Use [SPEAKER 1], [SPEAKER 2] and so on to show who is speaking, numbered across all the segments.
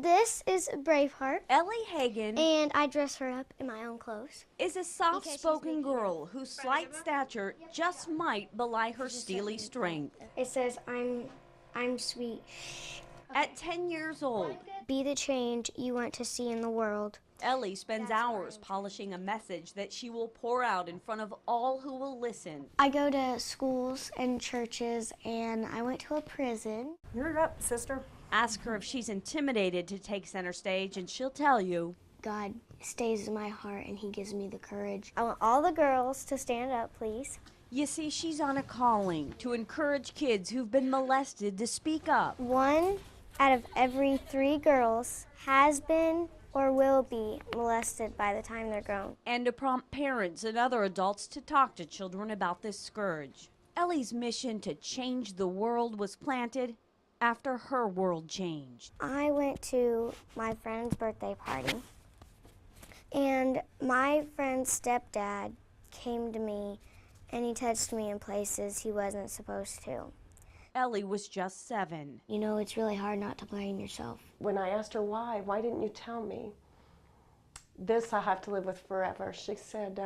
[SPEAKER 1] This is Braveheart.
[SPEAKER 2] Ellie Hagen
[SPEAKER 1] And I dress her up in my own clothes.
[SPEAKER 2] is a soft-spoken girl whose slight stature just might belie her steely strength.
[SPEAKER 1] It says, I'm sweet.
[SPEAKER 2] At 10 years old,
[SPEAKER 1] Be the change you want to see in the world.
[SPEAKER 2] Ellie spends hours polishing a message that she will pour out in front of all who will listen.
[SPEAKER 1] I go to schools and churches, and I went to a prison.
[SPEAKER 3] You're up, sister.
[SPEAKER 2] Ask her if she's intimidated to take center stage, and she'll tell you.
[SPEAKER 1] God stays in my heart, and he gives me the courage. I want all the girls to stand up, please.
[SPEAKER 2] You see, she's on a calling to encourage kids who've been molested to speak up.
[SPEAKER 1] 1 out of every 3 girls has been or will be molested by the time they're grown.
[SPEAKER 2] And to prompt parents and other adults to talk to children about this scourge. Ellie's mission to change the world was planted after her world changed.
[SPEAKER 1] I went to my friend's birthday party, and my friend's stepdad came to me, and he touched me in places he wasn't supposed to.
[SPEAKER 2] Ellie was just 7.
[SPEAKER 1] You know, it's really hard not to blame yourself.
[SPEAKER 3] When I asked her why didn't you tell me? This I have to live with forever. She said,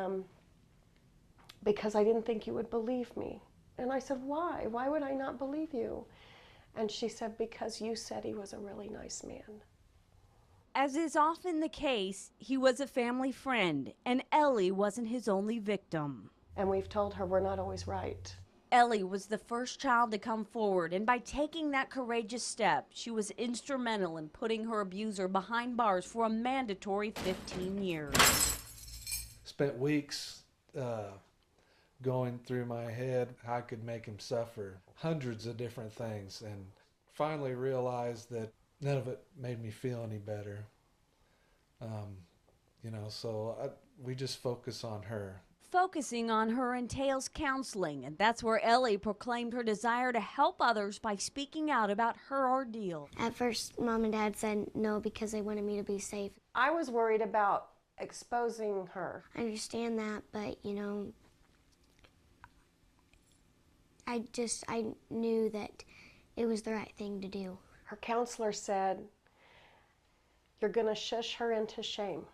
[SPEAKER 3] because I didn't think you would believe me. And I said, why? Why would I not believe you? And she said, because you said he was a really nice man.
[SPEAKER 2] As is often the case, he was a family friend, and Ellie wasn't his only victim.
[SPEAKER 3] And we've told her we're not always right.
[SPEAKER 2] Ellie was the first child to come forward, and by taking that courageous step, she was instrumental in putting her abuser behind bars for a mandatory 15 years.
[SPEAKER 4] Spent weeks going through my head how I could make him suffer, hundreds of different things, and finally realized that none of it made me feel any better. We just focus on her.
[SPEAKER 2] Focusing on her entails counseling, and that's where Ellie proclaimed her desire to help others by speaking out about her ordeal.
[SPEAKER 1] At first, Mom and Dad said no because they wanted me to be safe.
[SPEAKER 3] I was worried about exposing her.
[SPEAKER 1] I understand that, but you know, I knew that it was the right thing to do.
[SPEAKER 3] Her counselor said, you're gonna shush her into shame.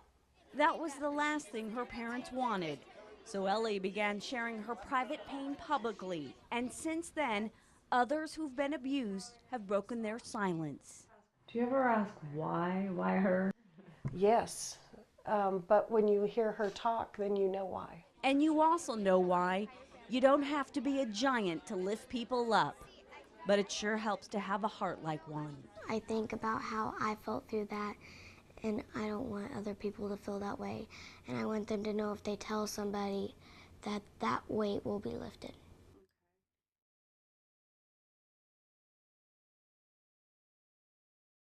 [SPEAKER 2] That was the last thing her parents wanted. So Ellie began sharing her private pain publicly, and since then, others who've been abused have broken their silence.
[SPEAKER 5] Do you ever ask why? Why her?
[SPEAKER 3] Yes, but when you hear her talk, then you know why.
[SPEAKER 2] And you also know why. You don't have to be a giant to lift people up, but it sure helps to have a heart like one.
[SPEAKER 1] I think about how I felt through that, and I don't want other people to feel that way. And I want them to know if they tell somebody that that weight will be lifted.